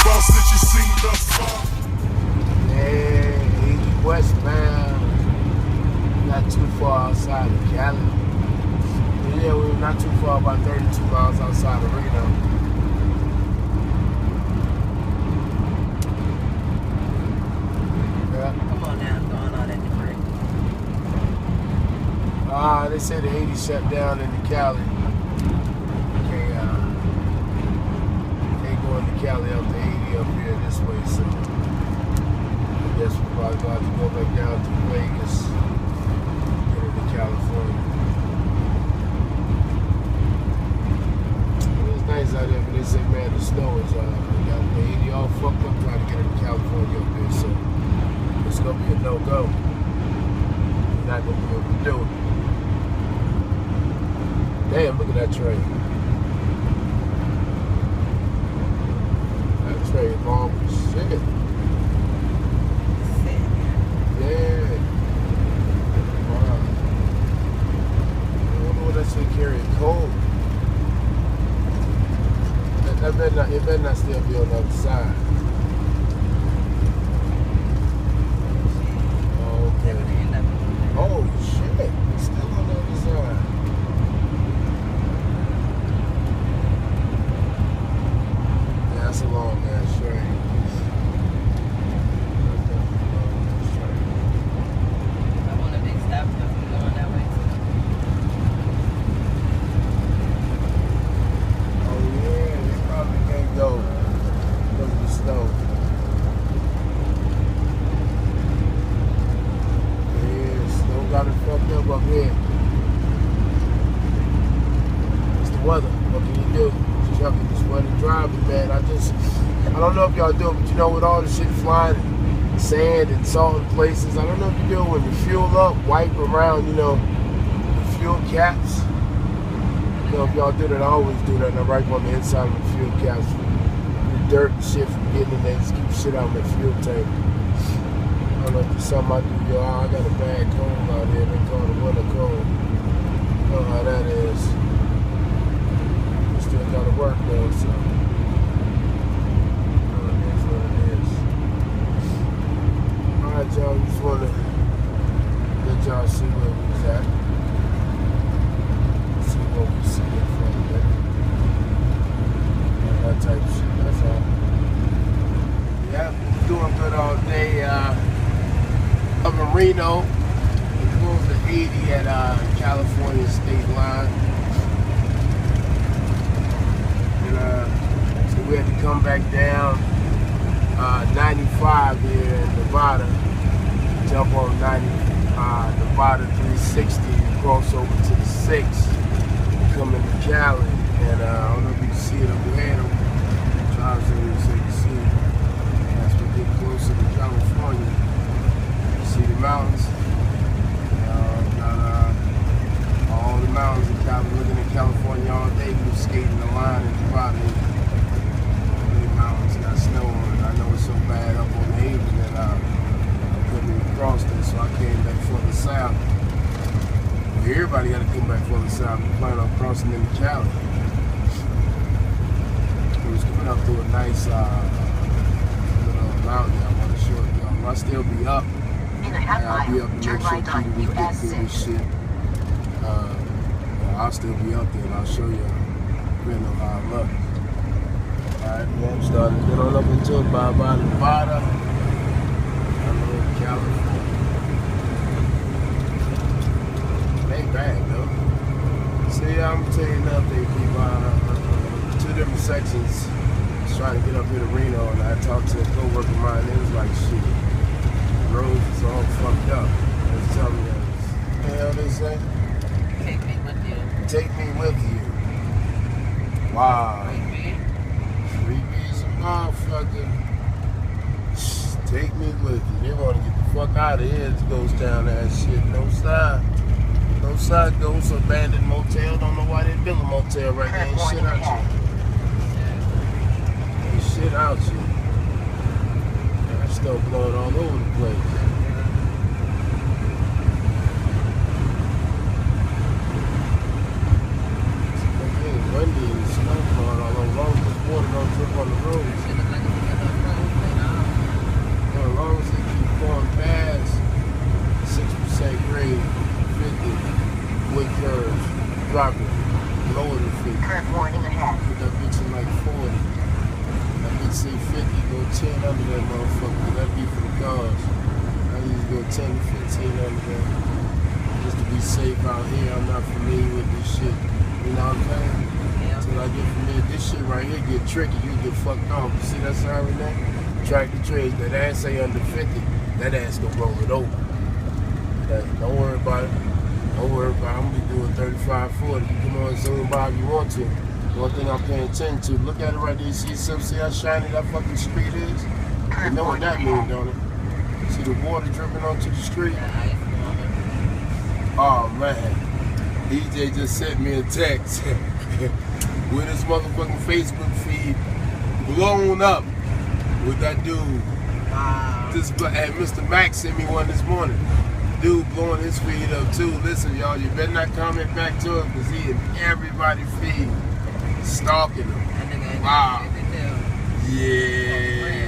boss that you seen thus far. Yeah, 80 westbound. Not too far outside of Cali. Yeah, we're not too far, about 32 miles outside of Reno. Yeah. Come on now, going on at the break. They said the 80 shut down in Cali. Can't go into Cali up to 80 up here this way, so I guess we're probably going to have to go back down to Vegas, get into California. It's nice out there, but they say, man, the snow is, we got the 80 all fucked up trying to get into California up there, so it's going to be a no-go. We're not going to be able to do it. Damn, look at that train. That train long as shit. Yeah. Wow. I wonder what that shit carrying coal. It better not still be on the other side. Okay. Oh shit, it's still on the other side. Yeah, that's a long ass train. I want a big stop if we're going that way. Go because of the snow. Yeah, snow got it fucked up here. It's the weather. What can you do? This trucking, this weather driving, man. I don't know if y'all do it, but you know, with all the shit flying, and sand and salt in places, I don't know if you do it when you fuel up, wipe around, you know, the fuel caps. You know, if y'all do that, I always do that, and I wipe on the inside of the fuel caps. Dirt and shit from getting in there, just keep shit out of my fuel tank. I don't know if it's something I do, yo. I got a bad cold out here. They call it winter cold. You know how that is. We still gotta work though, so. It is what it is. Alright, y'all, just wanna let y'all see where we was at. See what we see in front of there. That type of shit. That's all. Yeah, doing good all day. Up in Reno, we're going to 80 at California state line. And so we had to come back down 95 here in Nevada, jump on Nevada 360, cross over to the 6, come into Cali. And I don't know if you can see it up ahead. Drives in here so you can see it. As we get closer to California, you see the mountains. Got all the mountains in California. Looking at California all day, we were skating the line in Nevada. All the mountains got snow on it. I know it's so bad up on the 80 that I couldn't even cross this, so I came back further south. Everybody got to come back further south and plan on crossing into Cali. Coming up through a nice little mountain I want to show y'all. I'll still be up. I'll be up and make sure people we get through this shit. I'll still be up there and I'll show you depending on how I look. Alright, well, I'm starting to get on up into it by Nevada. I'm in California. It ain't bad though. See, I'm gonna tell you another thing, people. Two different sections. Trying to get up here to Reno, and I talked to a co-worker of mine. It was like, shit, the roads is all fucked up. They was telling me, what the hell they say? Take me with you. Take me with you. Wow. 3B's a motherfucker. Take me with you. They want to get the fuck out of here. It goes down that shit. No side. No side goes abandoned motel. Don't know why they built a motel right there. Ain't shit out here. Shit out you. That stuff blowing all over the place. It's windy and snow blowing all over. As long as this water don't drip on the roads. drop it lower than 50. Current warning ahead. Put that bitch in like 40. That bitch say 50, go 10 under that motherfucker. That'd be for the cars. I usually go 10 to 15 under that. Just to be safe out here. I'm not familiar with this shit. You know what I'm saying? Yeah. Till I get familiar, this shit right here get tricky. You get fucked off. You see that sign right there? Tractor trailers. That ass say under 50. That ass gonna roll it over. Don't worry about it. Don't worry about it. I'm gonna be doing 35, 40. You come on, zoom by if you want to. One thing I'm paying attention to, look at it right there. See how shiny that fucking street is? You know what that means, don't it? See the water dripping onto the street? Oh man. DJ just sent me a text with his motherfucking Facebook feed blown up with that dude. Wow. And Mr. Max sent me one this morning. Dude blowing his feed up too. Listen, y'all, you better not comment back to him because he in everybody's feed stalking him. Wow. Yeah,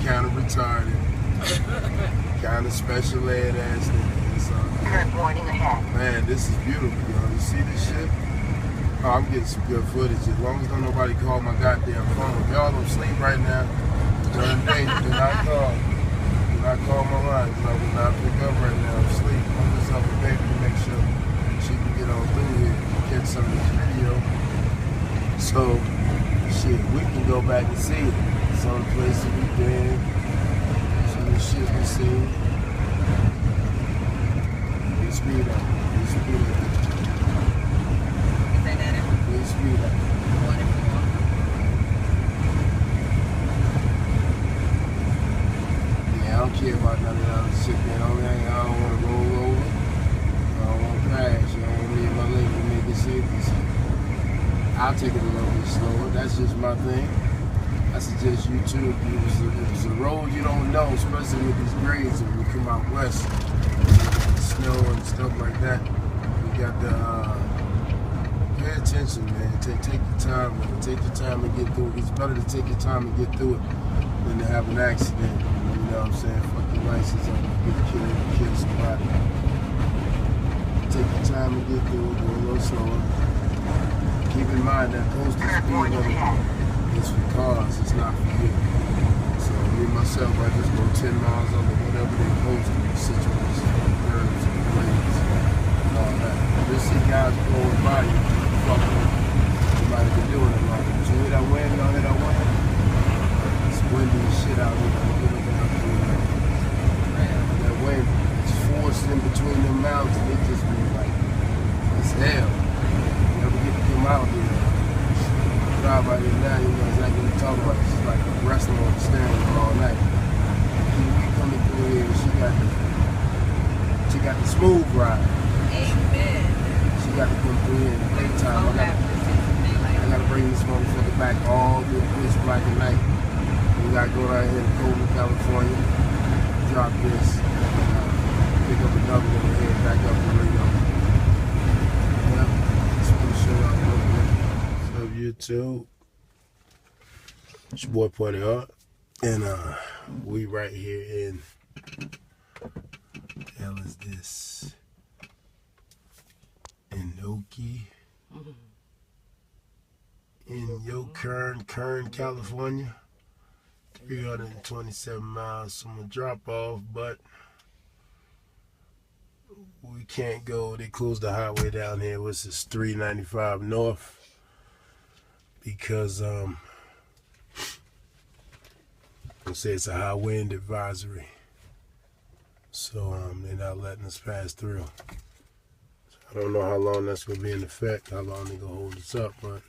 kind of retarded. Kind of special ed ass nigga. Current warning ahead. Man, this is beautiful, y'all. You see this shit? Oh, I'm getting some good footage. As long as don't nobody call my goddamn phone. If y'all don't sleep right now, you're in danger. Do not call. Do not call my line. I will not pick up right now. I'm asleep. I'm just up with baby to make sure she can get on through here and catch some of this video. So, shit, we can go back and see it. Some places we've been. Some of the shit we seen. Speed up. Speed up. Speed up. Yeah, I don't care about none of that other shit, man. Only thing I don't want to roll over. I don't want to crash. I don't want to leave my leg to make it safety. I'll take it a little bit slower. That's just my thing. I suggest you too. If it's a road you don't know, especially with these grades when you come out west. Snow and stuff like that. We got the pay attention, man. Take your time, man. Take your time and get through it. It's better to take your time and get through it than to have an accident. You know what I'm saying? Fuck your license up and get killed and kill somebody. Take your time and get through it. Go a little slower. Keep in mind that posted speed limit is for cars. It's not for you. So me myself, I just go 10 miles over whatever they post in the situation. Curves and blades and all that. Just see guys blowing by you, fucking. You might have been doing it like, did you hear that wind? Y'all hear that wind? It's windy as shit out here. That wind, it's forced in between them mountains. It just be like, it's hell. You never get to come out here. Drive out here now, you know exactly what you're talking about. It's just like wrestling on the steering wheel all night. You coming through here, she got the smooth ride. Amen. She got to come through here in the daytime. I gotta bring this motherfucker back all the pitch black at night. We gotta go down here to Colton, California, drop this, pick up another one and head back up to Reno. Yeah, just want to show y'all a little bit. What's up, YouTube? It's your boy Pointy Art. And we right here in, what the hell is this? Inoki. In Kern, California. 327 miles from a drop off, but we can't go. They closed the highway down here, which is 395 north, because they say it's a high wind advisory. So they're not letting us pass through. So I don't know how long that's gonna be in effect, how long they're gonna hold us up, but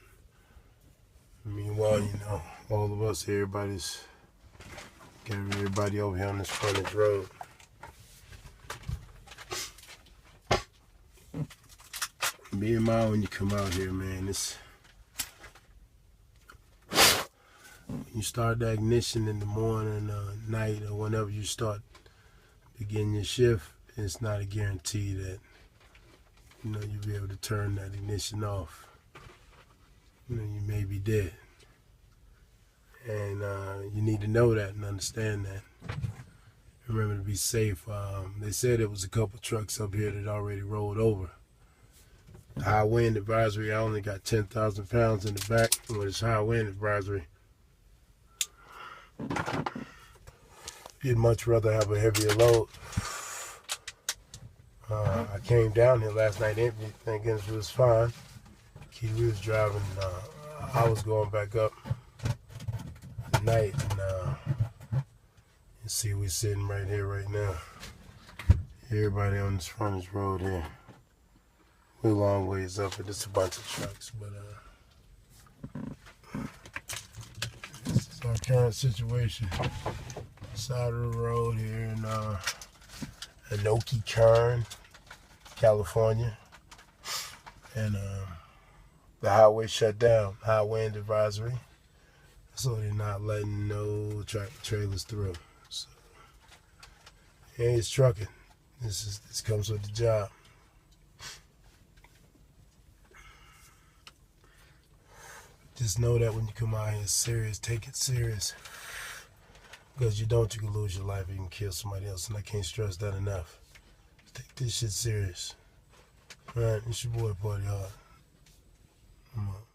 meanwhile, you know, all of us, everybody's got everybody over here on this frontage road. Be in mind when you come out here, man, it's when you start the ignition in the morning, night, or whenever you start begin your shift, it's not a guarantee that, you know, you'll be able to turn that ignition off. You know, you may be dead. And you need to know that and understand that. Remember to be safe. They said there was a couple trucks up here that already rolled over. High wind advisory. I only got 10,000 pounds in the back with this high wind advisory. You'd much rather have a heavier load. I came down here last night empty. Thank goodness it was fine. We was driving. I was going back up tonight, and you see we're sitting right here right now. Everybody on this frontage road here. We're a long ways up, and it's a bunch of trucks, but this is our current situation. Side of the road here in Anoki, Kern, California, and the highway shut down, high wind advisory, so they're not letting no tractor trailers through. So, yeah, it's trucking. This comes with the job. Just know that when you come out here, it's serious. Take it serious, because you can lose your life or you can kill somebody else, and I can't stress that enough. Take this shit serious. All right, it's your boy Party Hard. I'm up.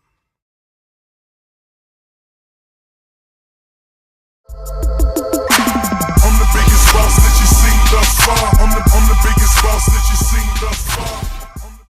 I'm the biggest boss that you seen thus far. I'm the biggest boss that you seen thus far.